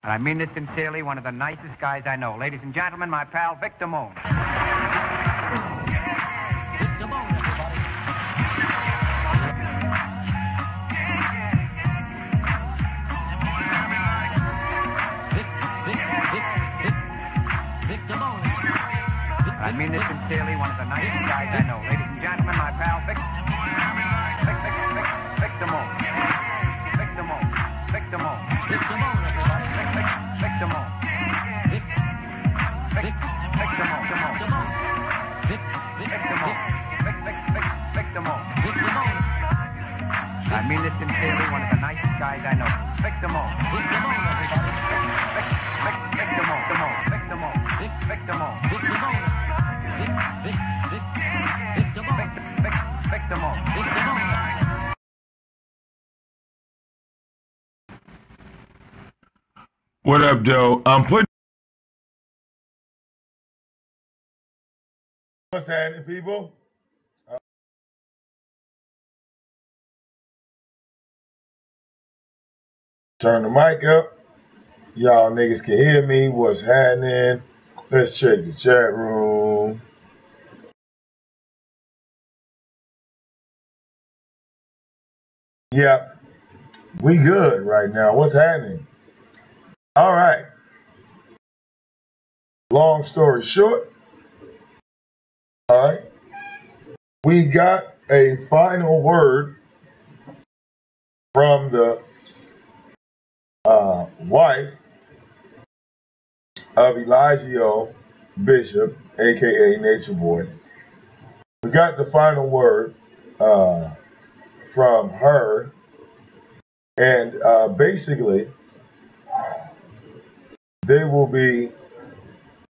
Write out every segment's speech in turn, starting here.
And I mean this sincerely, one of the nicest guys I know. Ladies and gentlemen, my pal, VicDamoane. VicDamoane, everybody. VicDamoane. I mean this sincerely, one of the nicest guys I know. Ladies and gentlemen, my pal, VicDamoane. VicDamoane. VicDamoane, everybody. VicDamoane. I mean this sincerely, one of the nicest guys I know. VicDamoane. VicDamoane, everybody. VicDamoane. VicDamoane. VicDamoane. VicDamoane. VicDamoane. What up, Joe? I'm putting. What's happening, people? Turn the mic up. Y'all niggas can hear me. What's happening? Let's check the chat room. Yep. We good right now. What's happening? All right. Long story short. All right. We got a final word from the wife of Eligio Bishop, aka Nature Boy. We got the final word from her, and basically they will be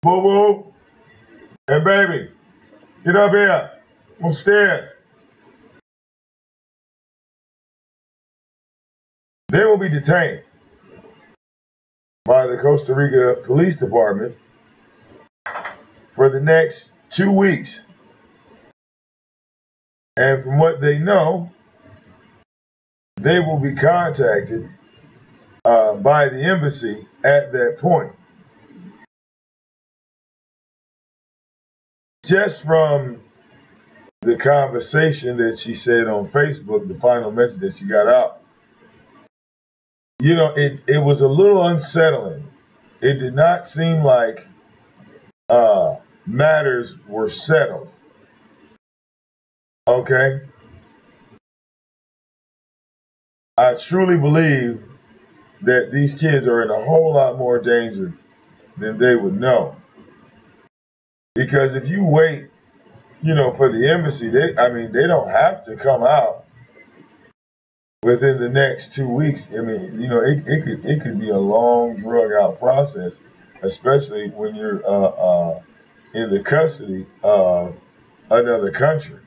boo boo and baby, get up here upstairs. They will be detained by the Costa Rica Police Department for the next 2 weeks. And from what they know, they will be contacted by the embassy at that point. Just from the conversation that she said on Facebook, the final message that she got out, you know, it was a little unsettling. It did not seem like matters were settled. Okay? I truly believe that these kids are in a whole lot more danger than they would know. Because if you wait, you know, for the embassy, they don't have to come out within the next 2 weeks. I mean, you know, it could be a long, drug out process, especially when you're in the custody of another country.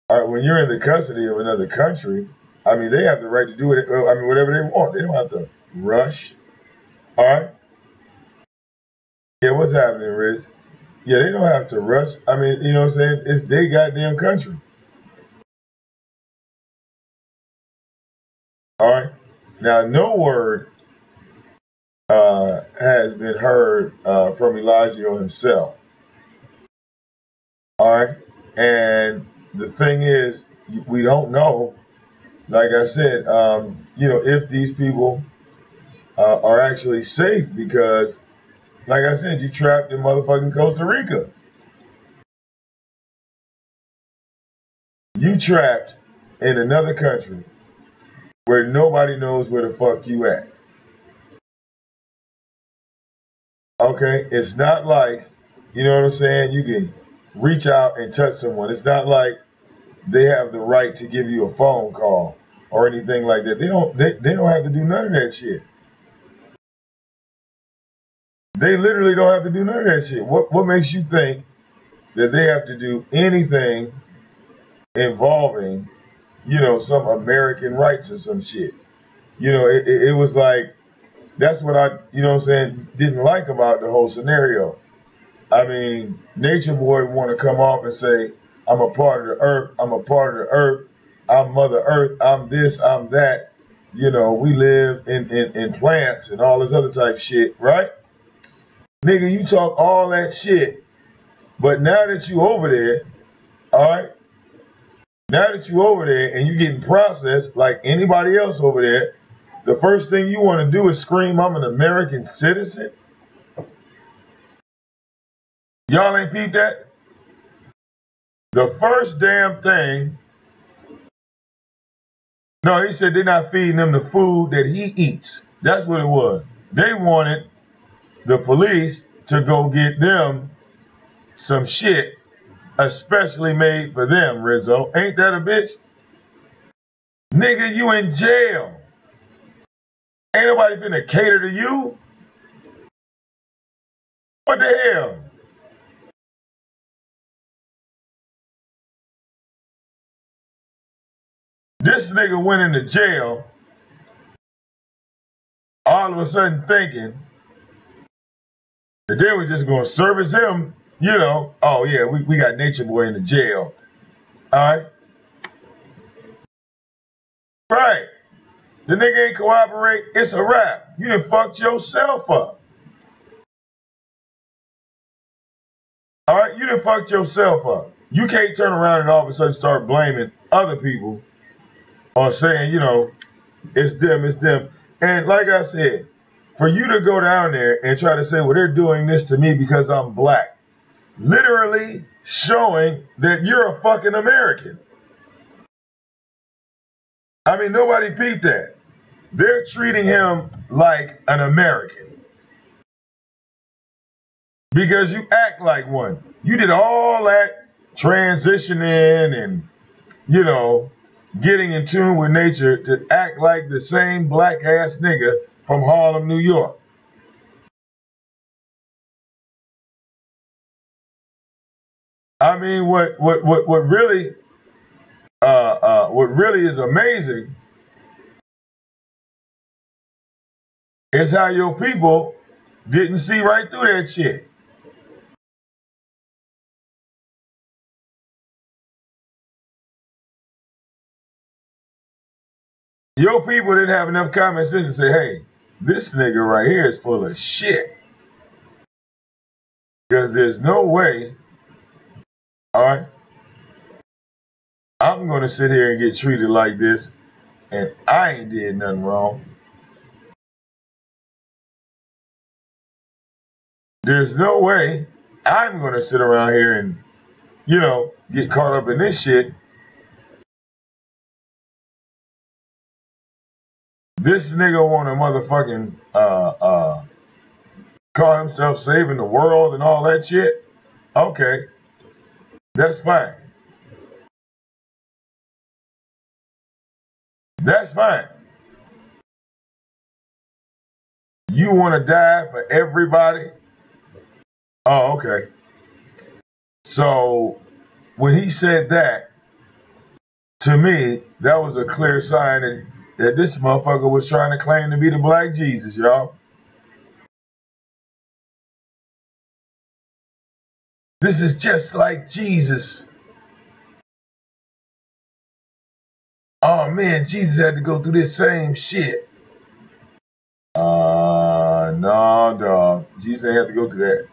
All right, when you're in the custody of another country, I mean, they have the right to do it. I mean, whatever they want. They don't have to rush. All right. Yeah, what's happening, Riz? Yeah, they don't have to rush. I mean, you know what I'm saying? It's their goddamn country. All right. Now, no word has been heard from Eligio himself. All right. And the thing is, we don't know, like I said, you know, if these people are actually safe because, like I said, you trapped in motherfucking Costa Rica. You trapped in another country where nobody knows where the fuck you at. Okay? It's not like, you know what I'm saying, you can reach out and touch someone. It's not like they have the right to give you a phone call or anything like that. They don't have to do none of that shit. They literally don't have to do none of that shit. What makes you think that they have to do anything involving, you know, some American rights or some shit? You know, it was like, that's what I, you know what I'm saying, didn't like about the whole scenario. I mean, Nature Boy want to come off and say, I'm a part of the earth, I'm a part of the earth, I'm Mother Earth, I'm this, I'm that. we live in plants and all this other type shit, right? Nigga, you talk all that shit, but now that you over there, all right, now that you over there and you getting processed like anybody else over there, the first thing you want to do is scream, I'm an American citizen? Y'all ain't peeped that? The first damn thing, no, he said they're not feeding him the food that he eats. That's what it was. They wanted the police to go get them some shit especially made for them, Rizzo. Ain't that a bitch? Nigga, you in jail. Ain't nobody finna cater to you. What the hell? This nigga went into jail all of a sudden thinking that they were just gonna service him, oh yeah, we got Nature Boy in the jail. Alright? Right. The nigga ain't cooperate, it's a wrap. You done fucked yourself up. Alright, you done fucked yourself up. You can't turn around and all of a sudden start blaming other people or saying, it's them. And like I said, for you to go down there and try to say, well, they're doing this to me because I'm black, literally showing that you're a fucking American. I mean, nobody peeped that. They're treating him like an American because you act like one. You did all that transitioning and, getting in tune with nature to act like the same black ass nigga from Harlem, New York. I mean, what really is amazing is how your people didn't see right through that shit. Your people didn't have enough common sense to say, hey, this nigga right here is full of shit. Because there's no way, all right, I'm going to sit here and get treated like this and I ain't did nothing wrong. There's no way I'm going to sit around here and, get caught up in this shit. This nigga want to motherfucking call himself saving the world and all that shit. Okay, that's fine. That's fine. You want to die for everybody? Oh, okay. So when he said that, to me, that was a clear sign that this motherfucker was trying to claim to be the Black Jesus, y'all. This is just like Jesus. Oh man, Jesus had to go through this same shit. No, dog. Jesus ain't have to go through that.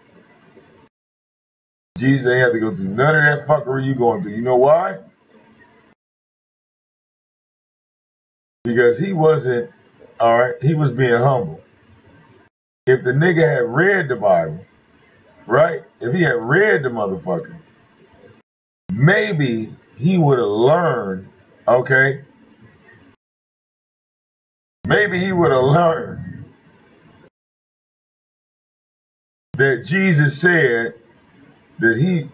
Jesus ain't have to go through none of that fuckery you going through. You know why? Because he wasn't, all right, he was being humble. If the nigga had read the Bible, right? If he had read the motherfucker, maybe he would have learned, okay? Maybe he would have learned that Jesus said that he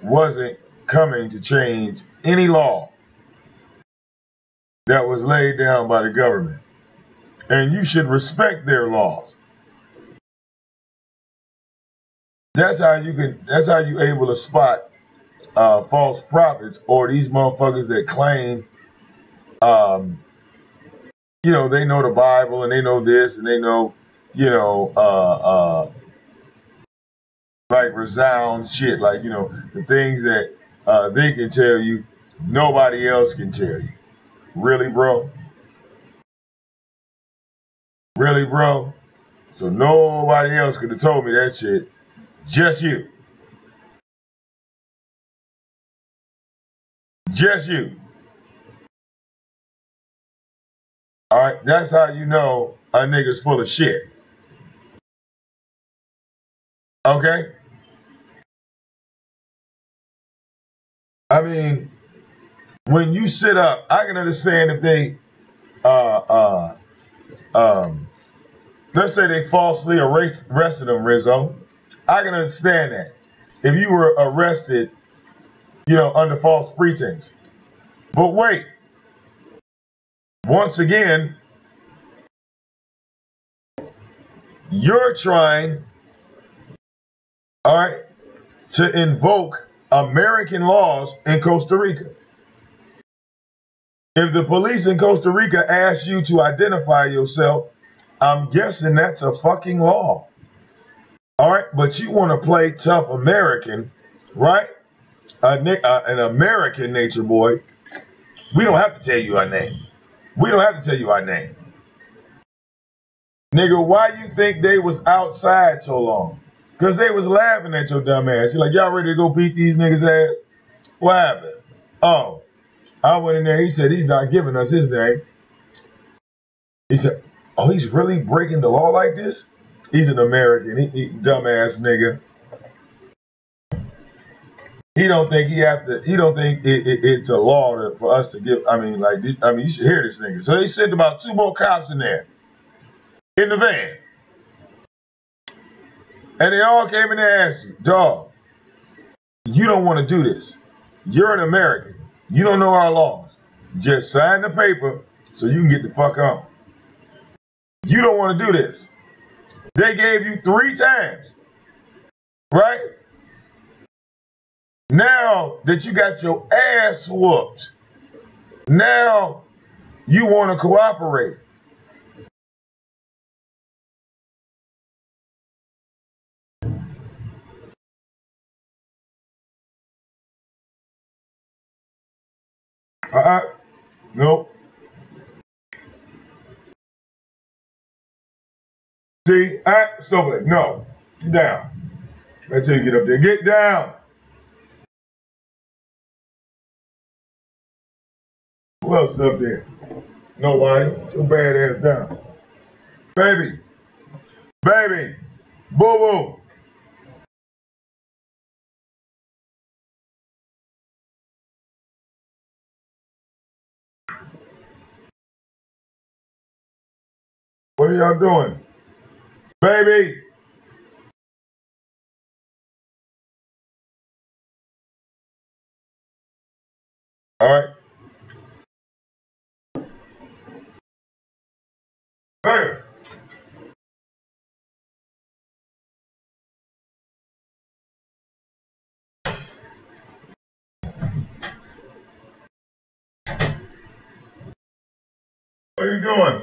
wasn't coming to change any law that was laid down by the government. And you should respect their laws. That's how you able to spot false prophets or these motherfuckers that claim they know the Bible and they know this and they know, like resound shit, like, the things that they can tell you, nobody else can tell you. Really, bro? Really, bro? So nobody else could have told me that shit. Just you. Just you. All right, that's how you know a nigga's full of shit. Okay? I mean, when you sit up, I can understand if they, let's say they falsely arrested him, Rizzo. I can understand that. If you were arrested, under false pretense. But wait, once again, you're trying, all right, to invoke American laws in Costa Rica. If the police in Costa Rica ask you to identify yourself, I'm guessing that's a fucking law. All right, but you want to play tough American, right? An American nature boy. We don't have to tell you our name. We don't have to tell you our name. Nigga, why you think they was outside so long? Because they was laughing at your dumb ass. You're like, y'all ready to go beat these niggas' ass? What happened? Oh, I went in there. He said he's not giving us his name. He said, oh, he's really breaking the law like this? He's an American. He dumbass nigga. He don't think it's a law for us to give. You should hear this nigga. So they sent about 2 more cops in there, in the van. And they all came in there and asked you, dog, you don't want to do this. You're an American. You don't know our laws. Just sign the paper so you can get the fuck on. You don't want to do this. They gave you 3 times, right? Now that you got your ass whooped, now you want to cooperate. Nope. See, stop it. No, get down. Until you get up there. Get down. Who else is up there? Nobody. Get your bad ass down. Baby. Baby. Boo boo. What are y'all doing? Baby. All right. Baby. What are you doing?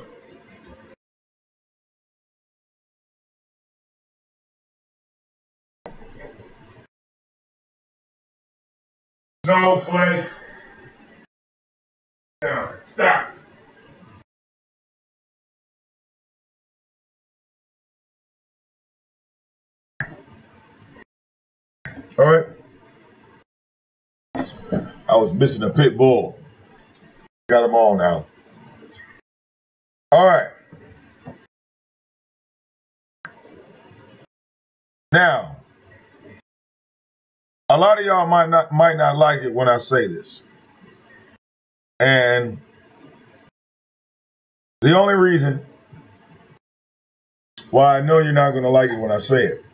Snowflake. Down. Stop. All right. I was missing a pit bull. Got them all now. All right. Now, a lot of y'all might not like it when I say this. And the only reason why I know you're not going to like it when I say it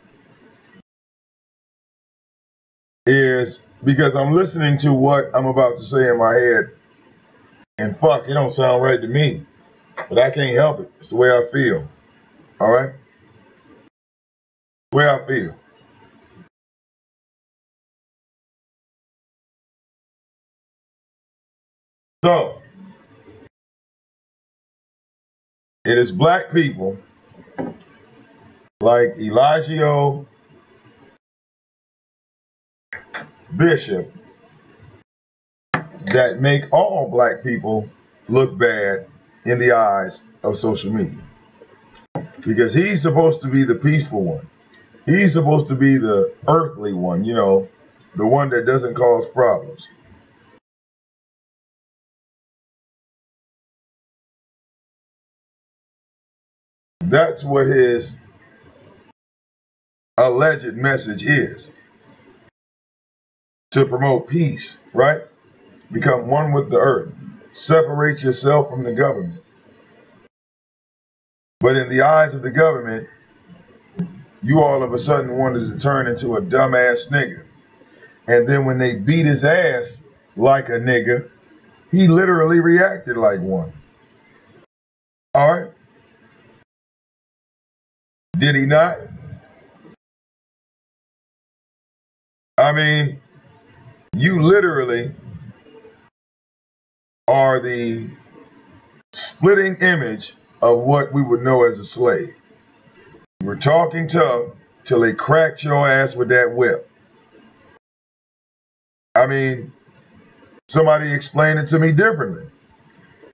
is because I'm listening to what I'm about to say in my head. And fuck, it don't sound right to me. But I can't help it. It's the way I feel. All right? The way I feel. So, it is black people like Eligio Bishop that make all black people look bad in the eyes of social media. because he's supposed to be the peaceful one. He's supposed to be the earthly one, you know, the one that doesn't cause problems. That's what his alleged message is, to promote peace, right? Become one with the earth. Separate yourself from the government. But in the eyes of the government, you all of a sudden wanted to turn into a dumbass nigga. And then when they beat his ass like a nigga, he literally reacted like one. All right? Did he not? I mean, you literally are the splitting image of what we would know as a slave. You were talking tough till they cracked your ass with that whip. I mean, somebody explain it to me differently.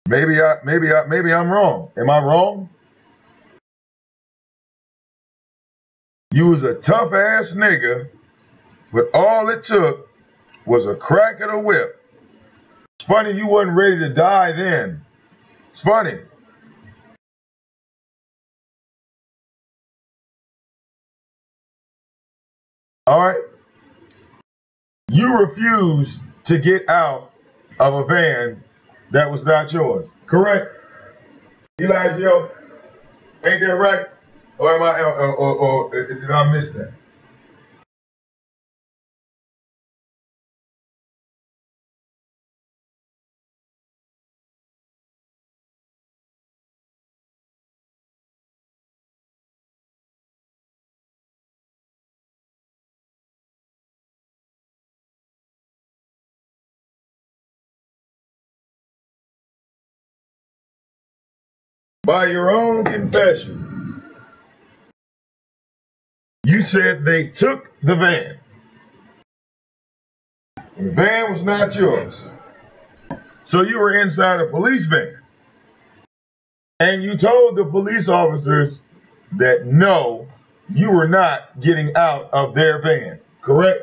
Maybe I'm wrong. Am I wrong? You was a tough ass nigga, but all it took was a crack of the whip. It's funny you wasn't ready to die then. It's funny. All right? You refused to get out of a van that was not yours. Correct? Eligio, ain't that right? Or am I or did I miss that? By your own confession, you said they took the van. The van was not yours. So you were inside a police van. And you told the police officers that no, you were not getting out of their van. Correct?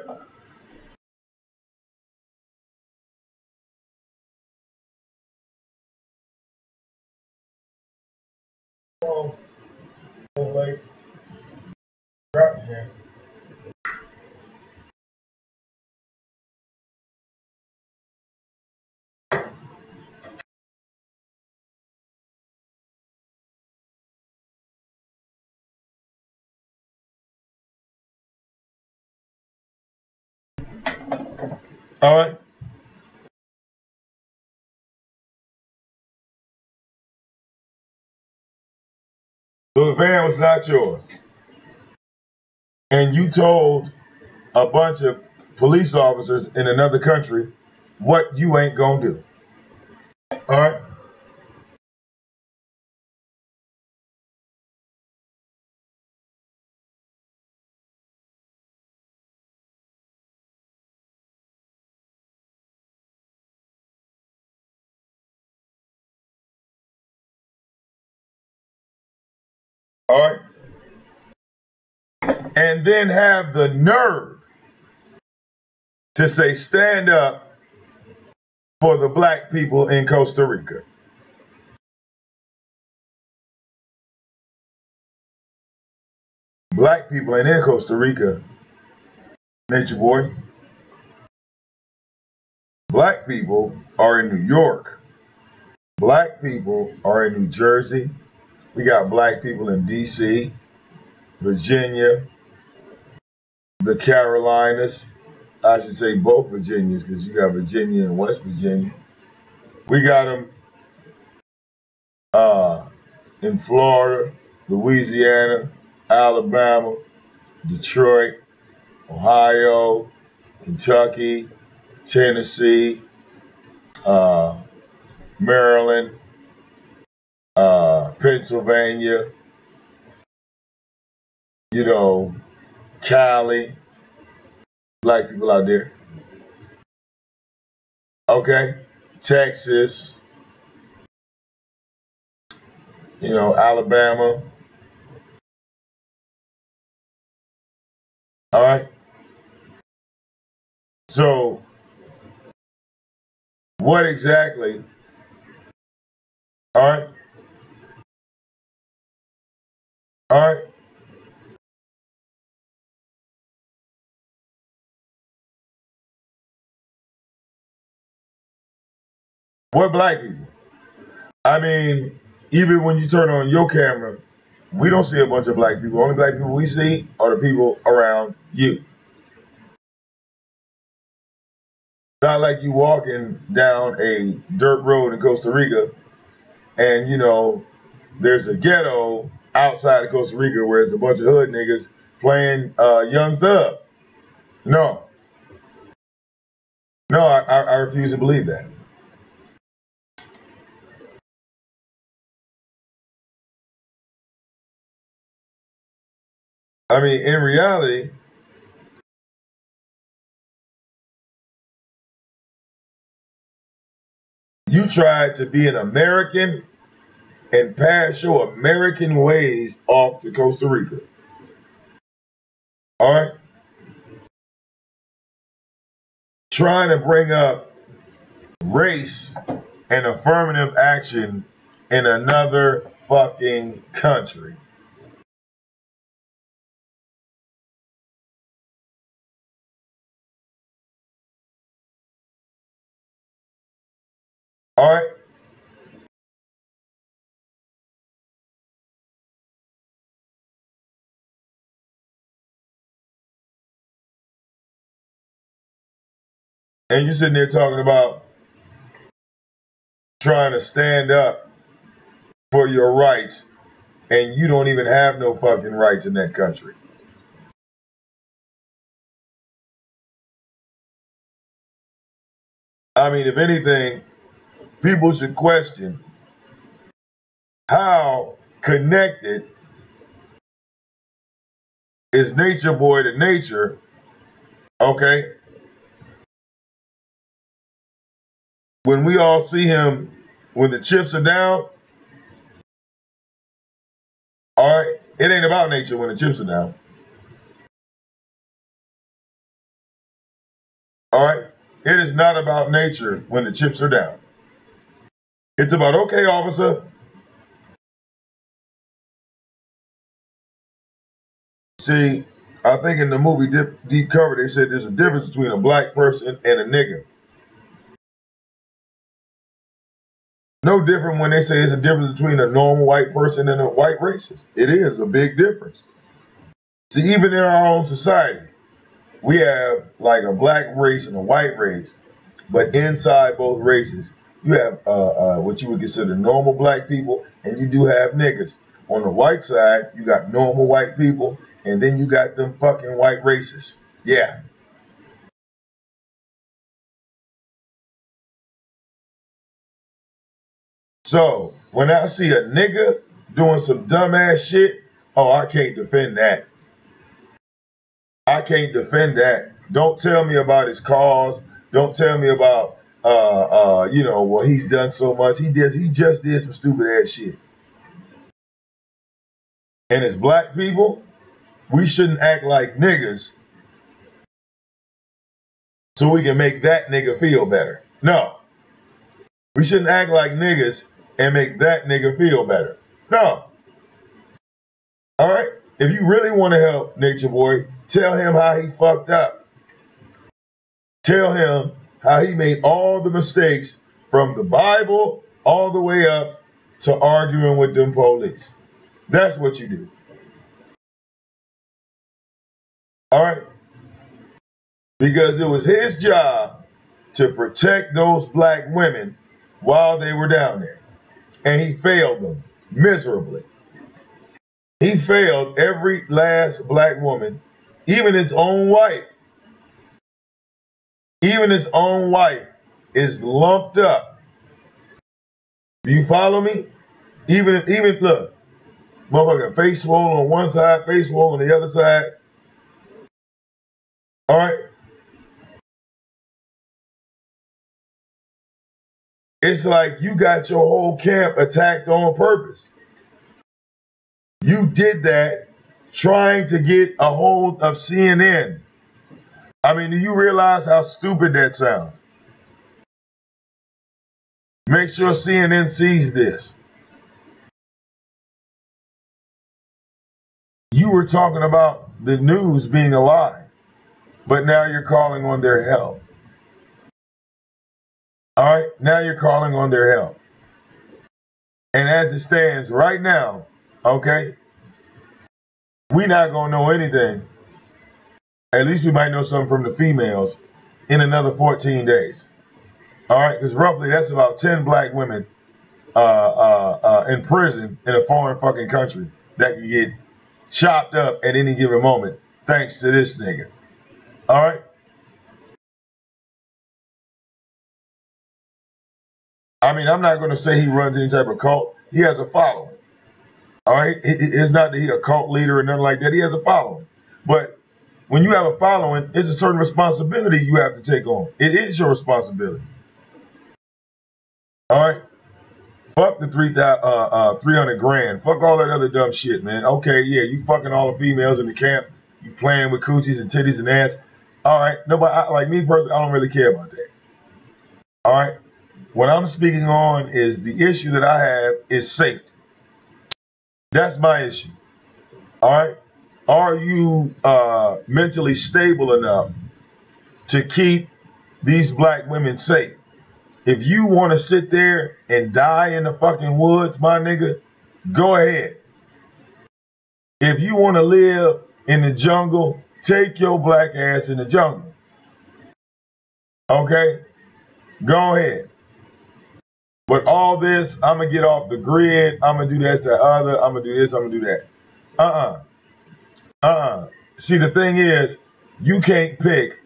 All right. So the van was not yours. And you told a bunch of police officers in another country what you ain't gonna do. All right. All right. And then have the nerve to say, stand up for the black people in Costa Rica. Black people ain't in Costa Rica, Nature Boy. Black people are in New York. Black people are in New Jersey. We got black people in DC, Virginia, the Carolinas. I should say both Virginias because you got Virginia and West Virginia. We got them in Florida, Louisiana, Alabama, Detroit, Ohio, Kentucky, Tennessee, uh, Maryland, Pennsylvania, you know, Cali, black people out there. Okay, Texas, you know, Alabama, All right. So what exactly? All right. All right. What black people? I mean, even when you turn on your camera, we don't see a bunch of black people. Only black people we see are the people around you. Not like you walking down a dirt road in Costa Rica and, there's a ghetto outside of Costa Rica where it's a bunch of hood niggas playing Young Thug. No. No, I refuse to believe that. I mean, in reality, you tried to be an American and pass your American ways off to Costa Rica. All right? Trying to bring up race and affirmative action in another fucking country. All right? And you're sitting there talking about trying to stand up for your rights, and you don't even have no fucking rights in that country. I mean, if anything, people should question how connected is Nature Boy to nature, okay? When we all see him when the chips are down, all right, it ain't about nature when the chips are down. All right? It is not about nature when the chips are down. It's about, okay, officer. See, I think in the movie Deep Cover, they said there's a difference between a black person and a nigga. No different when they say it's a difference between a normal white person and a white racist. It is a big difference. See, even in our own society, we have like a black race and a white race, but inside both races, you have what you would consider normal black people, and you do have niggas. On the white side, you got normal white people, and then you got them fucking white racists. Yeah. So when I see a nigga doing some dumbass shit, oh, I can't defend that. I can't defend that. Don't tell me about his cause. Don't tell me about well, he's done so much. He just did some stupid ass shit. And as black people, we shouldn't act like niggas so we can make that nigga feel better. No. We shouldn't act like niggas and make that nigga feel better. No. All right? If you really want to help Nature Boy, tell him how he fucked up. Tell him how he made all the mistakes from the Bible all the way up to arguing with them police. That's what you do. All right? Because it was his job to protect those black women while they were down there. And he failed them miserably. He failed every last black woman, even his own wife. Even his own wife is lumped up. Do you follow me? Even look, motherfucker, face swollen on one side, face swollen on the other side. All right? It's like you got your whole camp attacked on purpose. You did that trying to get a hold of CNN. I mean, do you realize how stupid that sounds? Make sure CNN sees this. You were talking about the news being a lie, but now you're calling on their help. All right, now you're calling on their help. And as it stands right now, okay, we're not going to know anything. At least we might know something from the females in another 14 days. All right, because roughly that's about 10 black women in prison in a foreign fucking country that can get chopped up at any given moment thanks to this nigga. All right? I mean, I'm not going to say he runs any type of cult. He has a following. All right? It's not that he's a cult leader or nothing like that. He has a following. But when you have a following, it's a certain responsibility you have to take on. It is your responsibility. All right? Fuck the 300 grand. Fuck all that other dumb shit, man. Okay, yeah, you fucking all the females in the camp. You playing with coochies and titties and ass. All right, nobody, like me personally, I don't really care about that. All right? What I'm speaking on is the issue that I have is safety. That's my issue. All right? Are you mentally stable enough to keep these black women safe? If you want to sit there and die in the fucking woods, my nigga, go ahead. If you want to live in the jungle, take your black ass in the jungle. Okay? Go ahead. But all this, I'm going to get off the grid. I'm going to do this, that, other. I'm going to do this, I'm going to do that. See, the thing is, you can't pick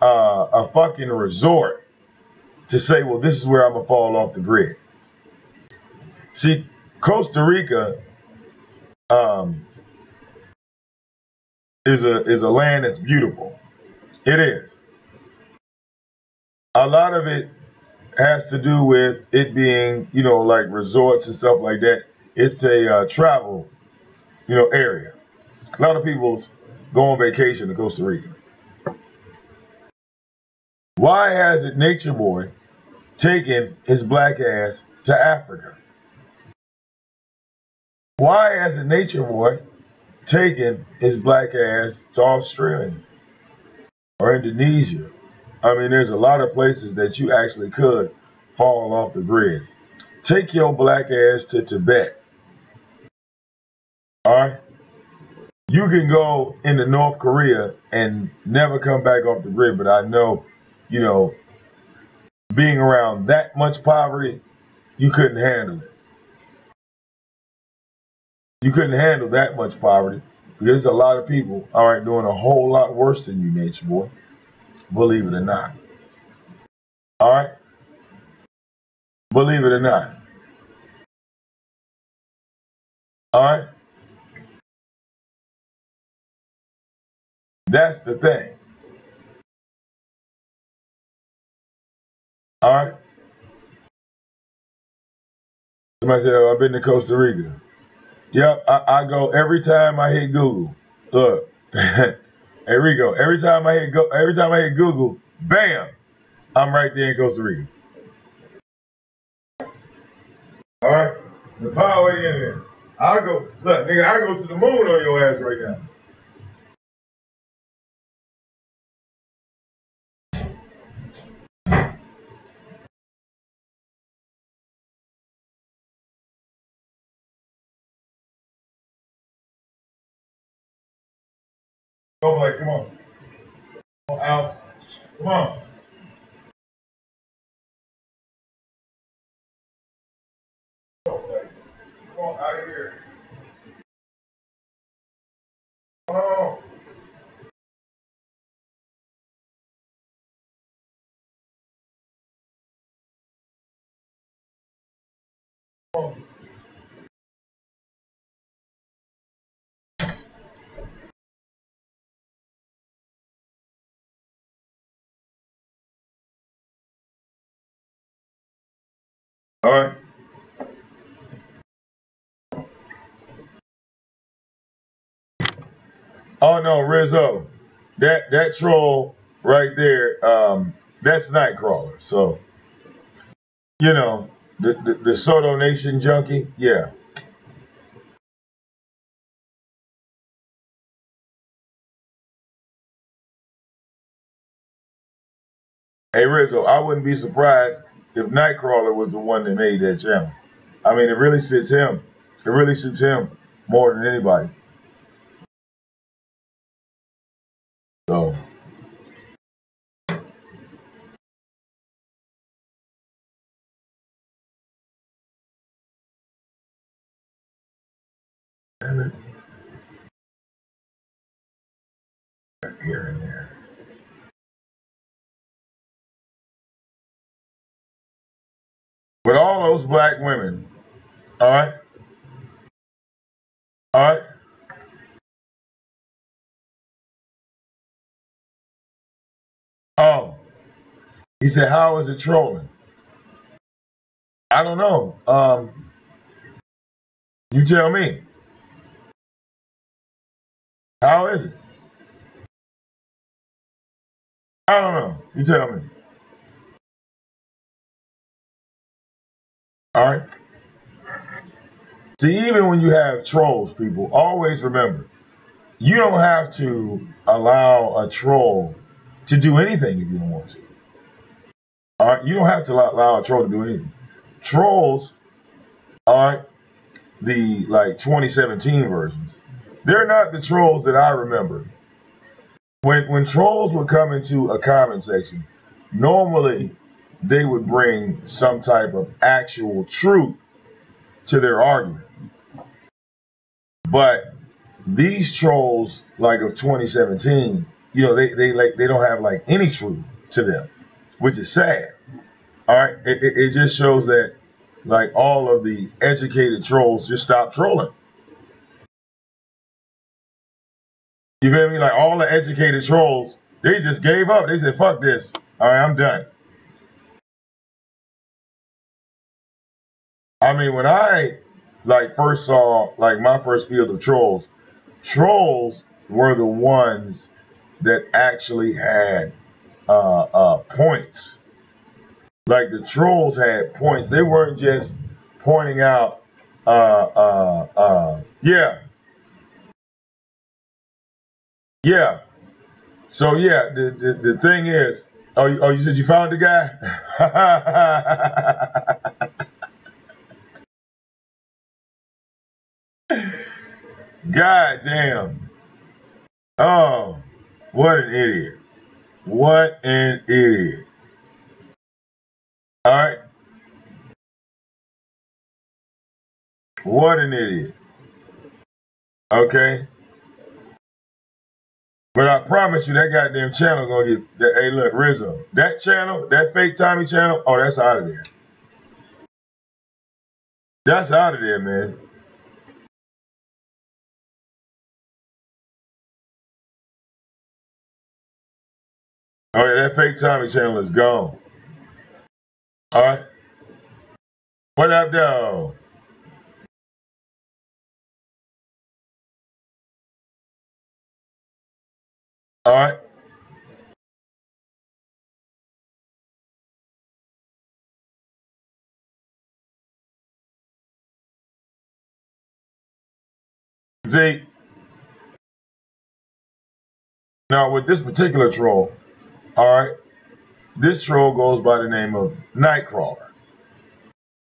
a fucking resort to say, well, this is where I'm going to fall off the grid. See, Costa Rica is a land that's beautiful. It is. A lot of it has to do with it being, like resorts and stuff like that. It's a travel, area. A lot of people go on vacation to Costa Rica. Why hasn't Nature Boy taken his black ass to Africa? Why hasn't Nature Boy taken his black ass to Australia or Indonesia? I mean, there's a lot of places that you actually could fall off the grid. Take your black ass to Tibet. All right? You can go into North Korea and never come back off the grid, but I know, being around that much poverty, you couldn't handle it. You couldn't handle that much poverty because there's a lot of people, all right, doing a whole lot worse than you, Nature Boy. Believe it or not. All right? Believe it or not. All right? That's the thing. All right? Somebody said, oh, I've been to Costa Rica. Yep, I go every time I hit Google. Look, here we go. Every time I hit Google, bam, I'm right there in Costa Rica. All right, the power of the internet. I go look, nigga. I go to the moon on your ass right now. Go play. Come on. Come on, Alex. Come on. Go play. Come on, out of here. Come on. Come on. All right. Oh no, Rizzo. That troll right there, that's Nightcrawler. So, you know, the Soto Nation junkie, yeah. Hey Rizzo, I wouldn't be surprised if Nightcrawler was the one that made that channel. I mean, it really suits him. It really suits him more than anybody. So, here and there. With all those black women, all right, all right. Oh, he said, how is it trolling? I don't know. You tell me. How is it? I don't know. You tell me. All right. See, even when you have trolls, people, always remember, you don't have to allow a troll to do anything if you don't want to. All right. You don't have to allow a troll to do anything. Trolls, all right, the like 2017 versions, they're not the trolls that I remember. When trolls would come into a comment section, normally they would bring some type of actual truth to their argument. But these trolls, like of 2017, you know, they don't have like any truth to them, which is sad. All right, it just shows that like all of the educated trolls just stopped trolling. You feel me? Like all the educated trolls, they just gave up. They said, "Fuck this. All right, I'm done." I mean, when I like first saw like my first field of trolls, trolls were the ones that actually had points. Like the trolls had points. They weren't just pointing out. Yeah, yeah. So yeah, the thing is, oh, you said you found the guy. God damn. Oh, what an idiot. What an idiot. All right. What an idiot. Okay. But I promise you that goddamn channel gonna get that. Hey, look, Rizzo. That channel, that fake Tommy channel, oh, that's out of there. That's out of there, man. Oh yeah, that fake Tommy channel is gone. All right. What up, though? All right. See, now with this particular troll, all right, this troll goes by the name of Nightcrawler.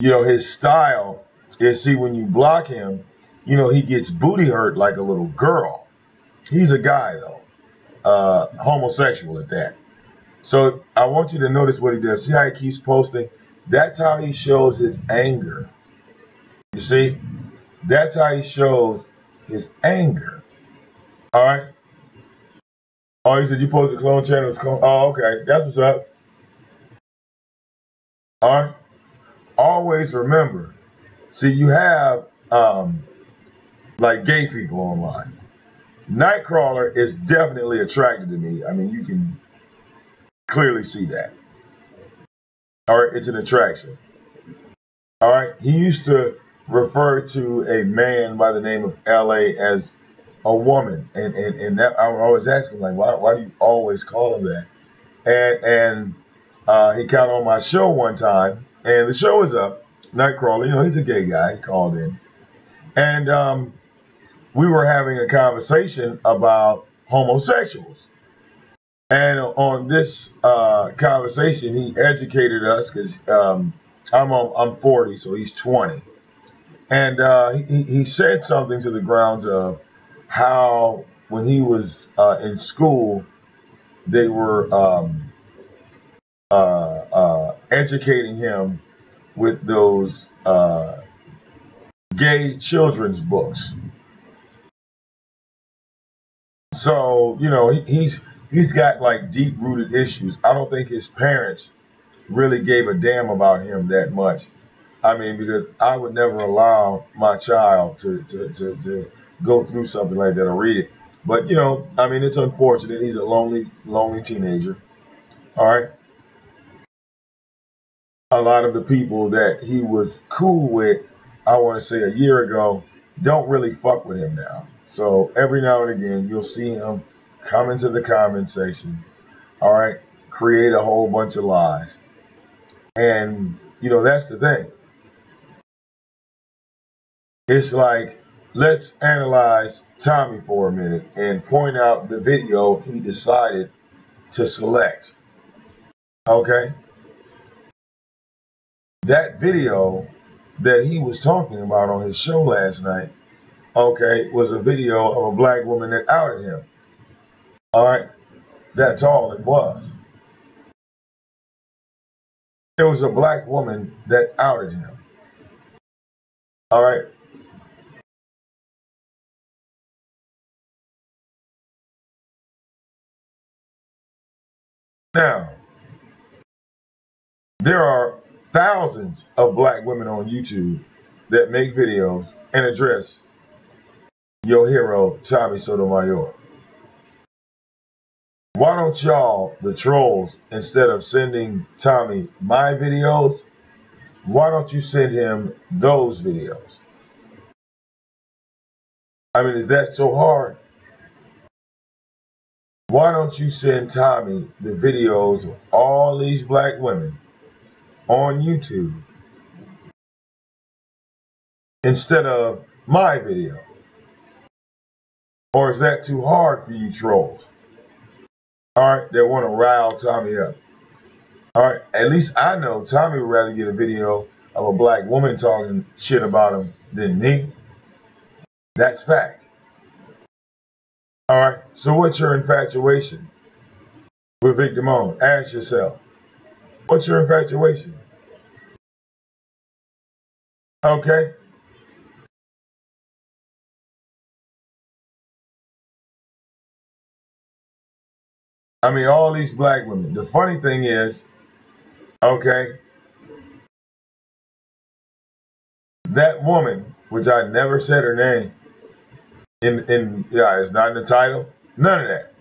You know, his style is, see, when you block him, you know, he gets booty hurt like a little girl. He's a guy, though, homosexual at that. So I want you to notice what he does. See how he keeps posting? That's how he shows his anger. You see? That's how he shows his anger. All right? Oh, he said you posted clone channels. Oh, okay. That's what's up. All right? Always remember, see, you have like gay people online. Nightcrawler is definitely attracted to me. I mean, you can clearly see that. All right, it's an attraction. All right, he used to refer to a man by the name of LA as a woman, and that I always ask him, like, why do you always call him that? And he got on my show one time, and the show was up. Nightcrawler, he's a gay guy. He called in, and we were having a conversation about homosexuals. And on this conversation, he educated us because I'm 40, so he's 20, and he said something to the grounds of how when he was in school, they were educating him with those gay children's books. So he's got like deep rooted issues. I don't think his parents really gave a damn about him that much. I mean, because I would never allow my child to go through something like that or read it. But I mean, it's unfortunate. He's a lonely teenager. All right. A lot of the people that he was cool with, I want to say a year ago, don't really fuck with him now. So every now and again, you'll see him come into the comment section, all right, create a whole bunch of lies. And, that's the thing. It's like, let's analyze Tommy for a minute and point out the video he decided to select. Okay? That video that he was talking about on his show last night, okay, was a video of a black woman that outed him. All right? That's all it was. It was a black woman that outed him. All right? Now, there are thousands of black women on YouTube that make videos and address your hero, Tommy Sotomayor. Why don't y'all, the trolls, instead of sending Tommy my videos, why don't you send him those videos? I mean, is that so hard? Why don't you send Tommy the videos of all these black women on YouTube instead of my video? Or is that too hard for you trolls? All right, that want to rile Tommy up. All right, at least I know Tommy would rather get a video of a black woman talking shit about him than me. That's fact. All right, so what's your infatuation with VicDamoane? Ask yourself, what's your infatuation? Okay. I mean, all these black women. The funny thing is, okay, that woman, which I never said her name, it's not in the title, none of that.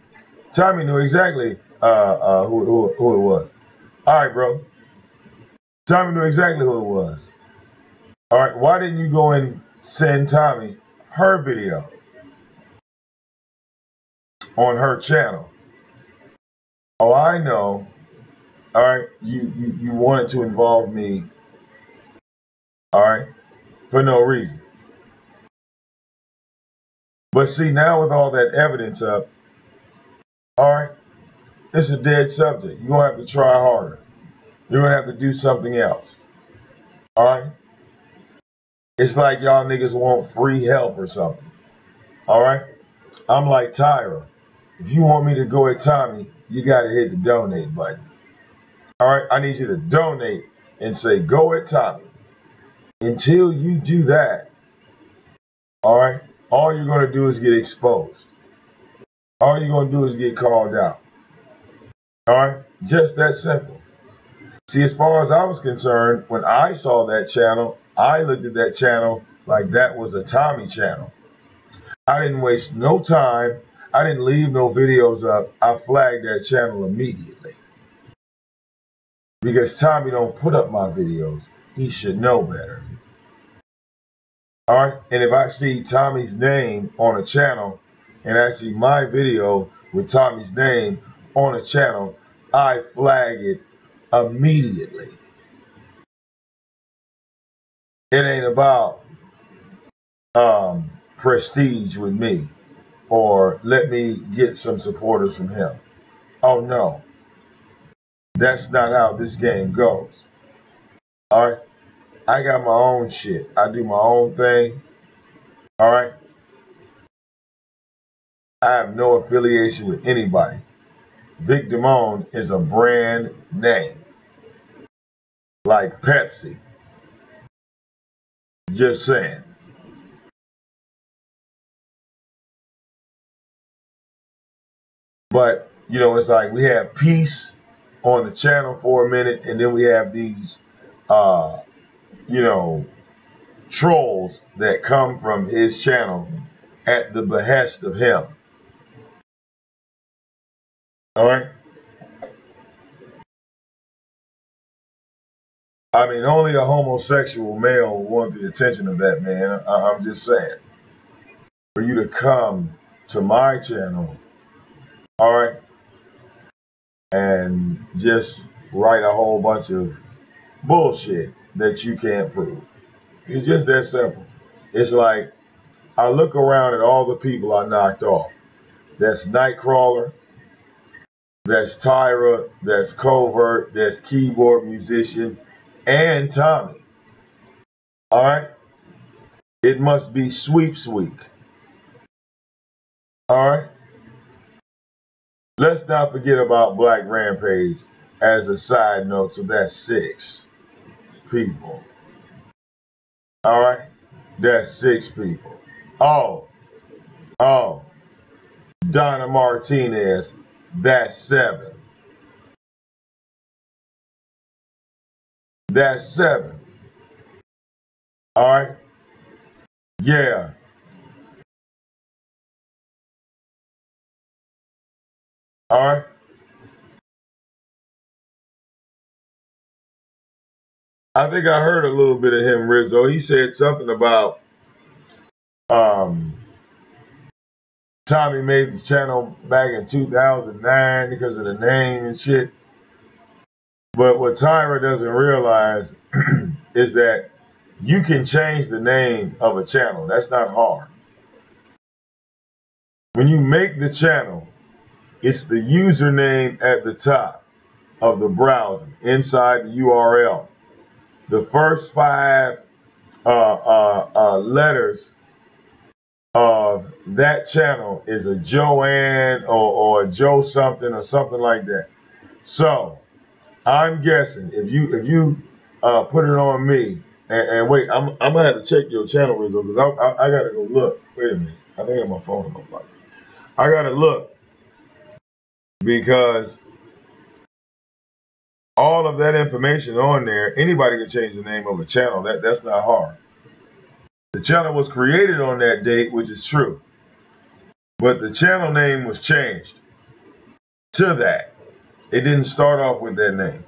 Tommy knew exactly who it was. All right, bro. Tommy knew exactly who it was. All right, why didn't you go and send Tommy her video on her channel? Oh, I know. All right, you wanted to involve me. All right, for no reason. But see, now with all that evidence up, all right, it's a dead subject. You're going to have to try harder. You're going to have to do something else. All right? It's like y'all niggas want free help or something. All right? I'm like Tyra. If you want me to go at Tommy, you got to hit the donate button. All right? I need you to donate and say, go at Tommy. Until you do that, all right, all you're going to do is get exposed. All you're going to do is get called out. All right? Just that simple. See, as far as I was concerned, when I saw that channel, I looked at that channel like that was a Tommy channel. I didn't waste no time. I didn't leave no videos up. I flagged that channel immediately. Because Tommy don't put up my videos. He should know better. All right? And if I see Tommy's name on a channel, and I see my video with Tommy's name on a channel, I flag it immediately. It ain't about prestige with me or let me get some supporters from him. Oh no, that's not how this game goes. All right, I got my own shit. I do my own thing. All right, I have no affiliation with anybody. VicDamoane is a brand name, like Pepsi. Just saying. But, you know, it's like we have peace on the channel for a minute, and then we have these, you know, trolls that come from his channel at the behest of him. All right? I mean, only a homosexual male would want the attention of that man. I'm just saying. For you to come to my channel, all right, and just write a whole bunch of bullshit that you can't prove. It's just that simple. It's like I look around at all the people I knocked off. That's Nightcrawler, that's Tyra, that's Covert, that's Keyboard Musician, and Tommy. All right? It must be sweeps week. All right? Let's not forget about Black Rampage as a side note, so that's 6 people. All right? That's 6 people. Oh, Donna Martinez, that's 7. That's 7. All right? Yeah. All right? I think I heard a little bit of him, Rizzo. He said something about um, Tommy made the channel back in 2009 because of the name and shit. But what Tyra doesn't realize is that you can change the name of a channel. That's not hard. When you make the channel, it's the username at the top of the browser inside the URL. The first 5 letters of that channel is a Joanne or a Joe something or something like that. So I'm guessing if you put it on me and wait, I'm gonna have to check your channel results because I gotta go look. Wait a minute, I think I have my phone in my pocket. I gotta look because all of that information on there, anybody can change the name of a channel. That's not hard. The channel was created on that date, which is true. But the channel name was changed to that. It didn't start off with that name.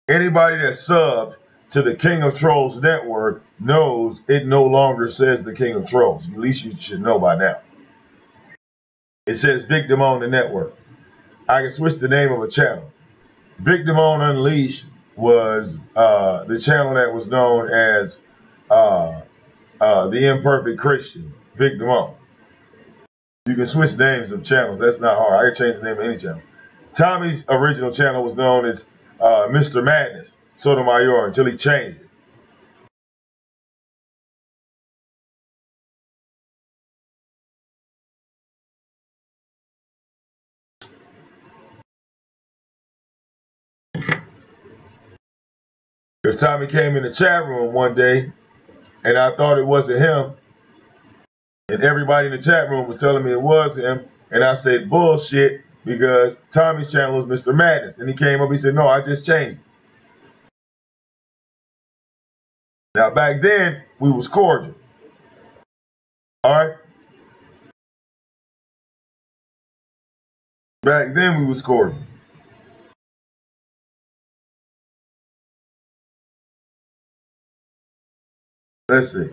Anybody that subbed to the King of Trolls network knows it no longer says the King of Trolls. At least you should know by now. It says VicDamoane the network. I can switch the name of a channel. VicDamoane Unleashed was the channel that was known as the Imperfect Christian, VicDamoane. You can switch names of channels. That's not hard. I can change the name of any channel. Tommy's original channel was known as Mr. Madness Sotomayor until he changed it. Because Tommy came in the chat room one day and I thought it wasn't him. And everybody in the chat room was telling me it was him. And I said, bullshit, because Tommy's channel is Mr. Madness. And he came up, he said, no, I just changed it. Now, back then, we was cordial. All right? Back then, we was cordial. Let's see.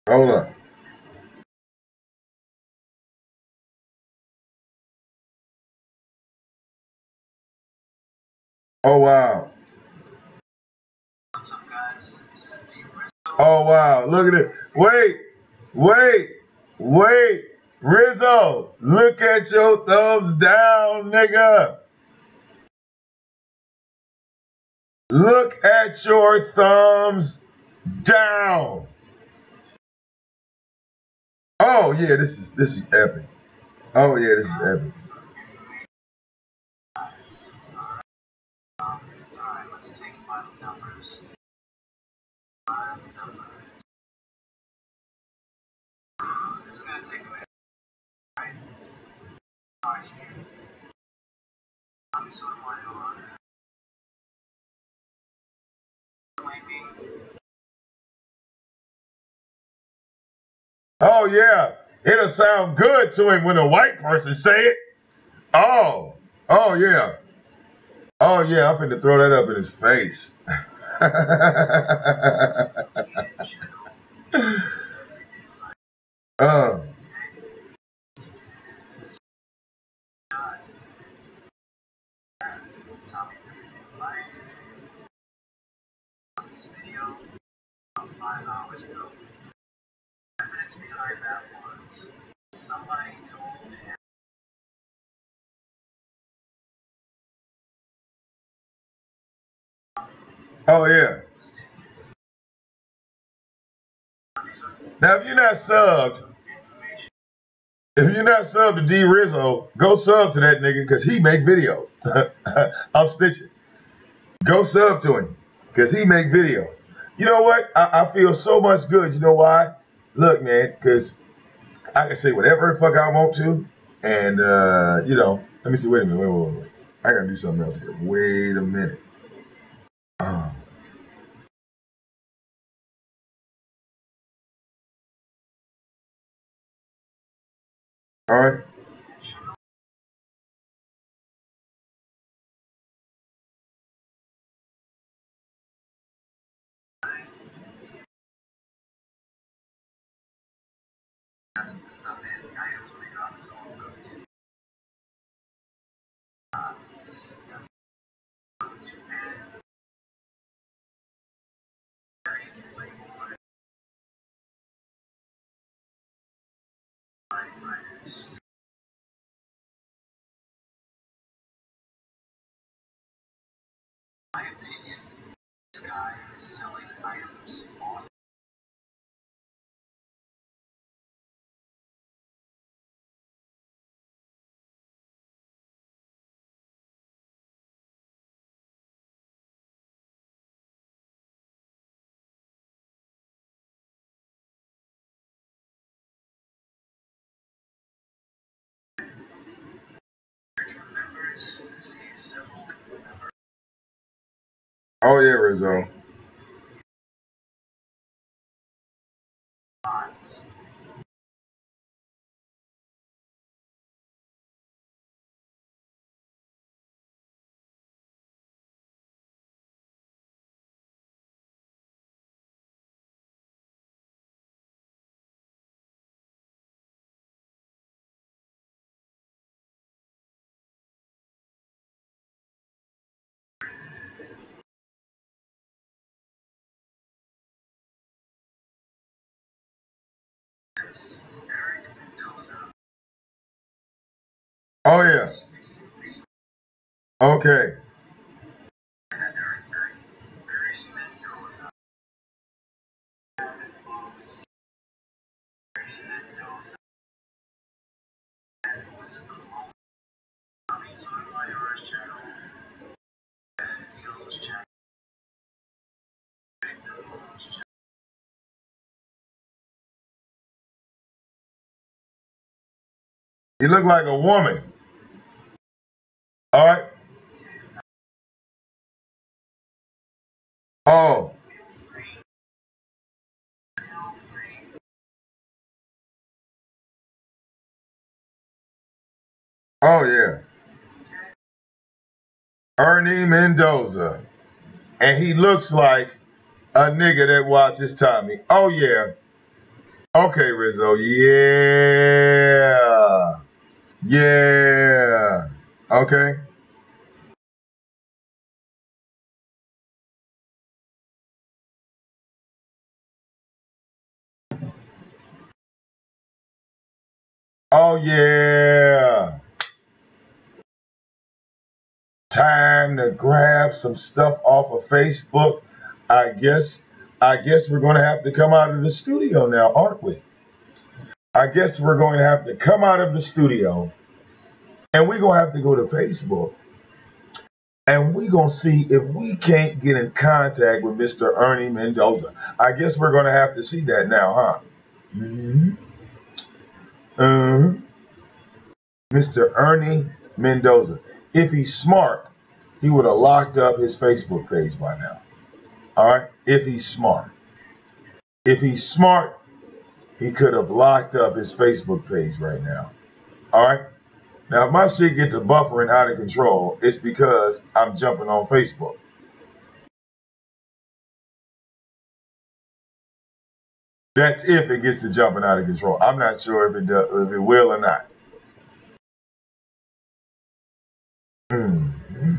Hold up. Oh, wow. What's up, guys? This is D. Oh, wow. Look at it. Wait. Rizzo, look at your thumbs down, nigga. Look at your thumbs down. Oh, yeah, this is epic. Oh, yeah, this is epic. Alright, let's take my numbers. My number. This is gonna take a minute. Alright. Alright, here. I'm so on. Claiming. Oh, yeah. It'll sound good to him when a white person say it. Oh yeah. Oh, yeah, I'm finna throw that up in his face. uh, Tommy's everyday life. This video about 5 hours ago. The evidence behind that was somebody told him. oh, yeah. Now, if you're not subbed to D Rizzo, go sub to that nigga because he make videos. I'm stitching. Go sub to him because he make videos. You know what? I feel so much good. You know why? Look, man, because I can say whatever the fuck I want to. And, let me see. Wait a minute. Wait. I got to do something else here. Wait a minute. All right. That's what the stuff is. The items we got is all cooked. To add very label writers. My opinion, this guy is selling items on. Members, see several members. Oh, yeah, Rizzo. Eric Mendoza. Oh, yeah. Okay. Eric Mendoza. Folks. Mendoza. And was cloned. Tommy's on my Earth channel. And Eligio's channel. VicDamoane's channel. He looked like a woman. All right. Oh. Oh, yeah. Ernie Mendoza. And he looks like a nigga that watches Tommy. Oh, yeah. Okay, Rizzo. Yeah. Yeah. Okay. Oh yeah. Time to grab some stuff off of Facebook. I guess we're going to have to come out of the studio now, aren't we? I guess we're going to have to come out of the studio and we're going to have to go to Facebook and we're going to see if we can't get in contact with Mr. Ernie Mendoza. I guess we're going to have to see that now, huh? Mhm. Mr. Ernie Mendoza. If he's smart, he would have locked up his Facebook page by now. All right? If he's smart. If he's smart, he could have locked up his Facebook page right now. All right? Now, if my shit get to buffering out of control, it's because I'm jumping on Facebook. That's if it gets to jumping out of control. I'm not sure if it does, if it will or not. Mm-hmm.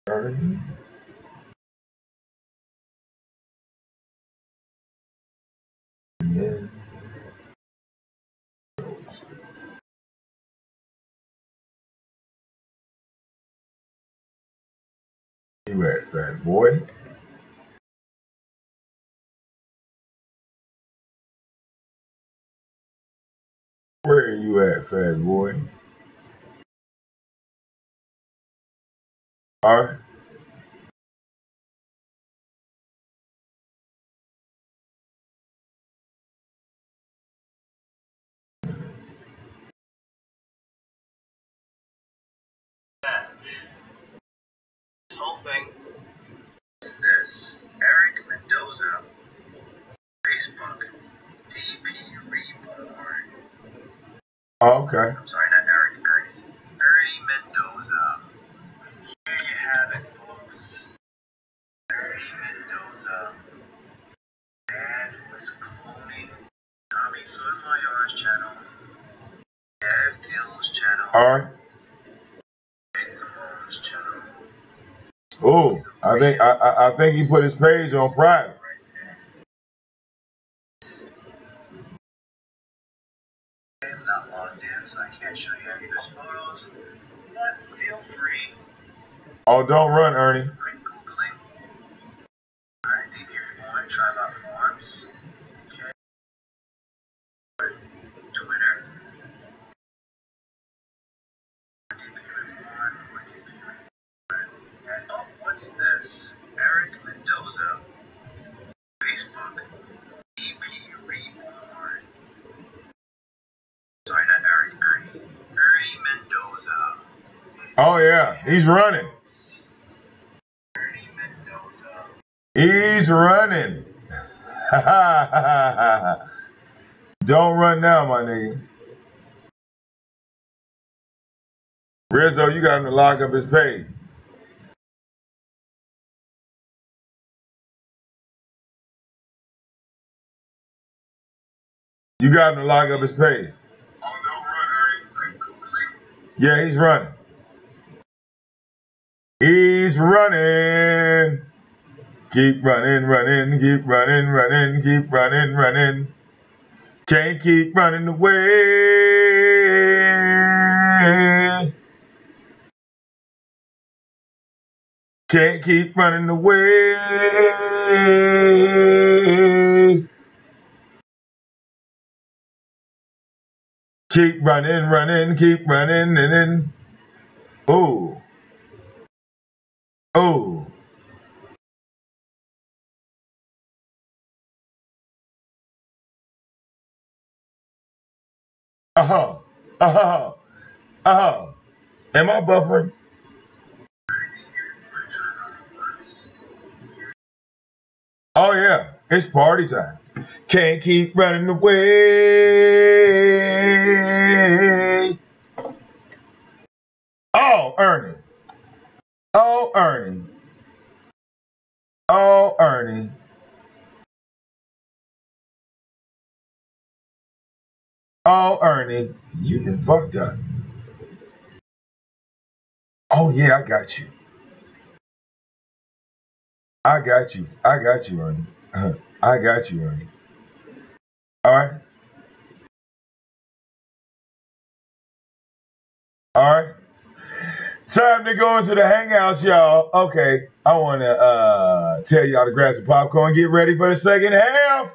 Ernie Mendoza. You at, fat boy? Where are you at, fat boy? All right. Yeah, this whole thing is this. Eric Mendoza, Facebook, DP Reborn. Oh, okay. I'm sorry, not Eric, Ernie Mendoza. Here you have it, folks. Ernie Mendoza. Man was cloning Tommy Sotomayor's channel, Dev Gill's channel, All right. VicDamoane's channel. Oh, I think he put his page on private. I am not logged in, so I can't show you any of his photos, but feel free. Oh, don't run, Ernie. Quick Googling. Alright, DP Reborn, try about forums. Okay. Twitter. DP Reborn, or DP Reborn. And oh, what's this? Eric Mendoza. Facebook. DP Reborn. Sorry, not Eric, Ernie. Ernie Mendoza. Oh yeah, he's running. Ernie Mendoza. He's running. Don't run now, my nigga. Rizzo, you got him to lock up his page. You got him to lock up his page. Oh, don't run, Ernie. Quick Googling. Yeah, he's running. He's running. Keep running, running, keep running, running, keep running, running. Can't keep running away. Can't keep running away. Keep running, running, keep running, and then, oh, oh, uh-huh, uh-huh, uh-huh. Am I buffering? Oh yeah, it's party time. Can't keep running away. Oh, Ernie. Oh, Ernie. Oh, Ernie, you done fucked up. Oh, yeah, I got you. I got you. I got you, Ernie. I got you, Ernie. All right. All right. Time to go into the hangouts, y'all. Okay. I want to tell y'all to grab some popcorn. Get ready for the second half.